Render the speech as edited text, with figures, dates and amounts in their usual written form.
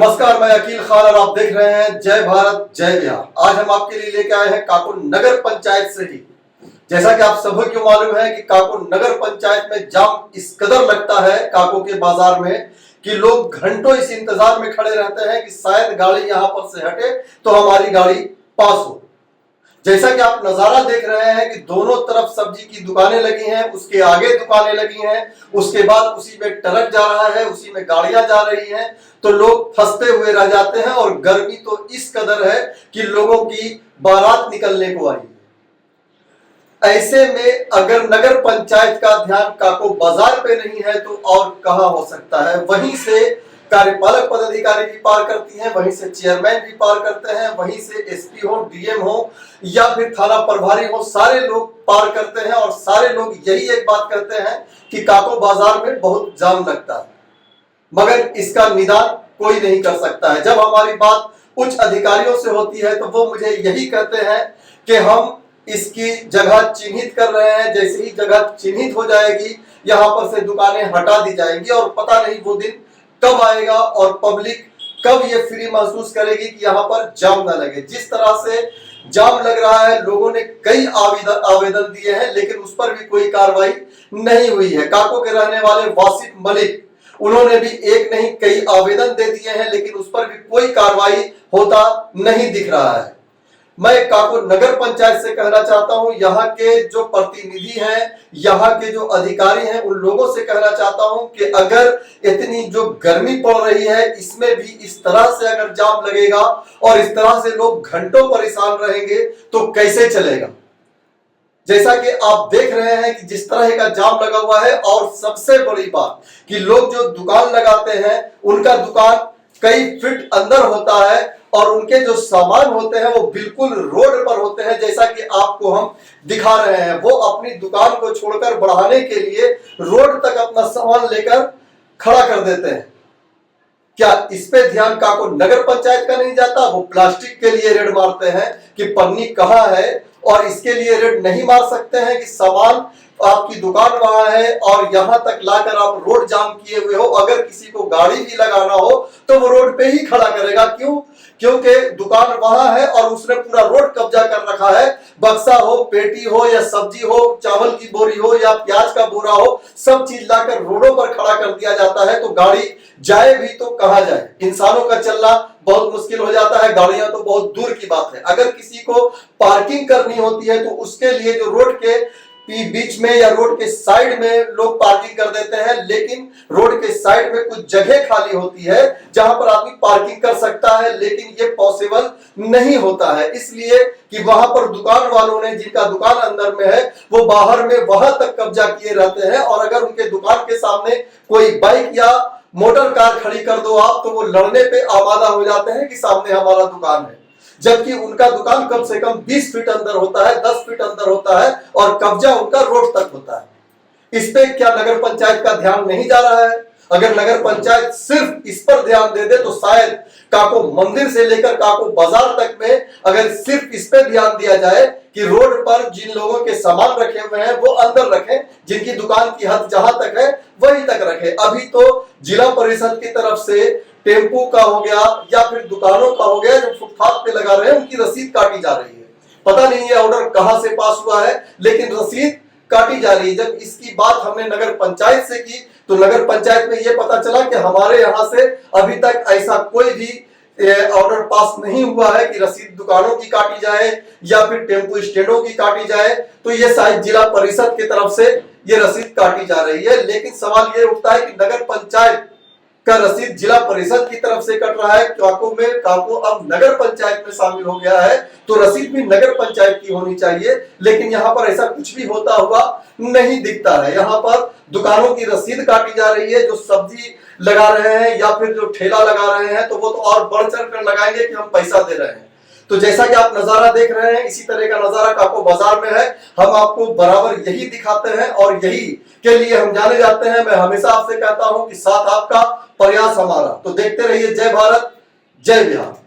नमस्कार, मैं अकील खान और आप देख रहे हैं जय भारत जय बिहार। आज हम आपके लिए लेके आए हैं काको नगर पंचायत से ही। जैसा कि आप सभी को मालूम है कि काको नगर पंचायत में जाम इस कदर लगता है काको के बाजार में कि लोग घंटों इस इंतजार में खड़े रहते हैं कि शायद गाड़ी यहां पर से हटे तो हमारी गाड़ी पास हो। जैसा कि आप नजारा देख रहे हैं कि दोनों तरफ सब्जी की दुकानें लगी हैं, उसके आगे दुकानें लगी हैं, उसके बाद उसी में ट्रक जा रहा है, उसी में गाड़ियां जा रही हैं, तो लोग फंसते हुए रह जाते हैं। और गर्मी तो इस कदर है कि लोगों की बारात निकलने को आई है। ऐसे में अगर नगर पंचायत का ध्यान काको बाजार पे नहीं है तो और कहां हो सकता है। वहीं से कार्यपालक पदाधिकारी भी पार करती हैं, वहीं से चेयरमैन भी पार करते हैं, वहीं से एसपी हो, डीएम हो या फिर थाना प्रभारी हो, सारे लोग पार करते हैं। और सारे लोग यही एक बात कहते हैं कि काको बाजार में बहुत जाम लगता है, मगर इसका निदान कोई नहीं कर सकता है। जब हमारी बात उच्च अधिकारियों से होती है तो वो मुझे यही कहते हैं कि हम इसकी जगह चिन्हित कर रहे हैं, जैसे ही जगह चिन्हित हो जाएगी यहाँ पर से दुकानें हटा दी जाएंगी और पता नहीं वो दिन कब आएगा और पब्लिक कब ये फ्री महसूस करेगी कि यहाँ पर जाम ना लगे। जिस तरह से जाम लग रहा है, लोगों ने कई आवेदन दिए हैं लेकिन उस पर भी कोई कार्रवाई नहीं हुई है। काको के रहने वाले वासिफ मलिक, उन्होंने भी एक नहीं कई आवेदन दे दिए हैं लेकिन उस पर भी कोई कार्रवाई होता नहीं दिख रहा है। मैं काको नगर पंचायत से कहना चाहता हूं, यहाँ के जो प्रतिनिधि हैं, यहाँ के जो अधिकारी हैं, उन लोगों से कहना चाहता हूं कि अगर इतनी जो गर्मी पड़ रही है इसमें भी इस तरह से अगर जाम लगेगा और इस तरह से लोग घंटों परेशान रहेंगे तो कैसे चलेगा। जैसा कि आप देख रहे हैं कि जिस तरह का जाम लगा हुआ है, और सबसे बड़ी बात कि लोग जो दुकान लगाते हैं उनका दुकान कई फीट अंदर होता है और उनके जो सामान होते हैं वो बिल्कुल रोड पर होते हैं। जैसा कि आपको हम दिखा रहे हैं, वो अपनी दुकान को छोड़कर बढ़ाने के लिए रोड तक अपना सामान लेकर खड़ा कर देते हैं। क्या इस पे ध्यान काको नगर पंचायत का नहीं जाता? वो प्लास्टिक के लिए रेड मारते हैं कि पन्नी कहाँ है, और इसके लिए रेड नहीं मार सकते हैं कि सामान आपकी दुकान वहां है और यहां तक लाकर आप रोड जाम किए हुए हो। अगर किसी को गाड़ी भी लगाना हो तो वो रोड पे ही खड़ा करेगा। क्यों? क्योंकि दुकान वहां है और उसने पूरा रोड कब्जा कर रखा है। बक्सा हो, पेटी हो या सब्जी हो, चावल की बोरी हो या प्याज का बोरा हो, सब चीज लाकर रोडों पर खड़ा कर दिया जाता है। तो गाड़ी जाए भी तो कहां जाए? इंसानों का चलना बहुत मुश्किल हो जाता है, गाड़ियां तो बहुत दूर की बात है। अगर किसी को पार्किंग करनी होती है तो उसके लिए जो रोड के बीच में या रोड के साइड में लोग पार्किंग कर देते हैं, लेकिन रोड के साइड में कुछ जगह खाली होती है जहां पर आदमी पार्किंग कर सकता है, लेकिन ये पॉसिबल नहीं होता है। इसलिए कि वहां पर दुकान वालों ने, जिनका दुकान अंदर में है, वो बाहर में वहां तक कब्जा किए रहते हैं। और अगर उनके दुकान के सामने कोई बाइक या मोटर कार खड़ी कर दो आप, तो वो लड़ने पे आमादा हो जाते हैं कि सामने हमारा दुकान है, जबकि उनका दुकान कम से कम 20 फीट अंदर होता है, 10 फीट अंदर होता है और कब्जा उनका रोड तक होता है। इस पे क्या नगर पंचायत का ध्यान नहीं जा रहा है? अगर नगर पंचायत सिर्फ इस पर ध्यान दे दे तो शायद काको मंदिर से लेकर काको बाजार तक में अगर सिर्फ इस पे ध्यान दिया जाए कि रोड पर जिन लोगों के सामान रखे हुए हैं वो अंदर रखें, जिनकी दुकान की हद जहां तक है वहीं तक रखें। अभी तो जिला परिषद की तरफ से टेम्पू का हो गया या फिर दुकानों का हो गया, जो फुटपाथ पे लगा रहे हैं उनकी रसीद काटी जा रही है। पता नहीं ये ऑर्डर कहां से पास हुआ है, लेकिन रसीद काटी जा रही है। जब इसकी बात हमने नगर पंचायत से की तो नगर पंचायत में ये पता चला कि हमारे यहाँ से अभी तक ऐसा कोई भी ऑर्डर पास नहीं हुआ है कि रसीद दुकानों की काटी जाए या फिर टेम्पू स्टैंडों की काटी जाए। तो ये शायद जिला परिषद की तरफ से ये रसीद काटी जा रही है। लेकिन सवाल ये उठता है कि नगर पंचायत का रसीद जिला परिषद की तरफ से कट रहा है, काको अब नगर पंचायत में शामिल हो गया है, तो रसीद भी नगर पंचायत की होनी चाहिए। लेकिन यहाँ पर ऐसा कुछ भी होता हुआ नहीं दिखता है। यहाँ पर दुकानों की रसीद काटी जा रही है, जो सब्जी लगा रहे हैं या फिर जो ठेला लगा रहे हैं तो वो तो और बढ़ चढ़ कर लगाएंगे कि हम पैसा दे रहे हैं। तो जैसा कि आप नजारा देख रहे हैं, इसी तरह का नजारा काको बाजार में है। हम आपको बराबर यही दिखाते हैं और यही के लिए हम जाने जाते हैं। मैं हमेशा आपसे कहता हूं कि साथ आपका, प्रयास हमारा। तो देखते रहिए जय भारत जय बिहार।